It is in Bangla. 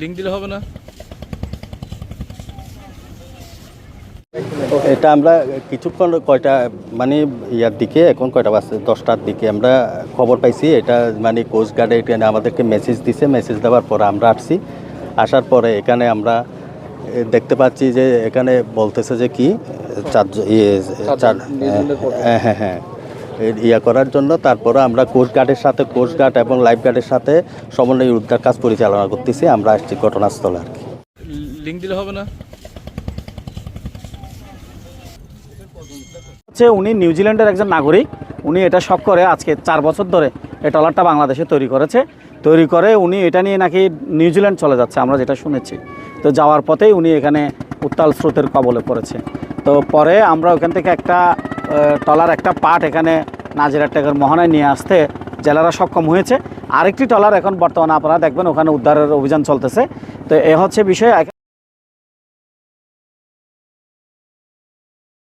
লিঙ্ক দিলে হবে না? এটা আমরা কিছুক্ষণ কয়টা মানে ইয়ার দিকে এখন কয়টা বাজছে 10টার দিকে আমরা খবর পাইছি। এটা মানে কোস্টগার্ডে এখানে আমাদেরকে মেসেজ দিছে। মেসেজ দেওয়ার পরে আমরা আসছি। আসার পরে এখানে আমরা দেখতে পাচ্ছি যে এখানে বলতেছে যে কি হ্যাঁ ইয়া করার জন্য। তারপরে আমরা কোস্টগার্ড এবং লাইফ গার্ডের সাথে সমন্বয় উদ্ধার কাজ পরিচালনা করতেছি। আমরা আসছি ঘটনাস্থলে আর কি। লিঙ্ক দিলে হবে না? হচ্ছে উনি নিউজিল্যান্ডের একজন নাগরিক। উনি এটা শখ করে আজকে 4 বছর ধরে এই ট্রলারটা বাংলাদেশে তৈরি করে উনি এটা নিয়ে নাকি নিউজিল্যান্ড চলে যাচ্ছে, আমরা যেটা শুনেছি। তো যাওয়ার পথেই উনি এখানে উত্তাল স্রোতের কবলে পড়েছে। তো পরে আমরা ওখান থেকে একটা ট্রলার একটা পার্ট এখানে নাজিরহাটের মোহনায় নিয়ে আসতে জেলেরা সক্ষম হয়েছে। আরেকটি ট্রলার এখন বর্তমানে আপনারা দেখবেন ওখানে উদ্ধারের অভিযান চলতেছে। তো এ হচ্ছে বিষয়।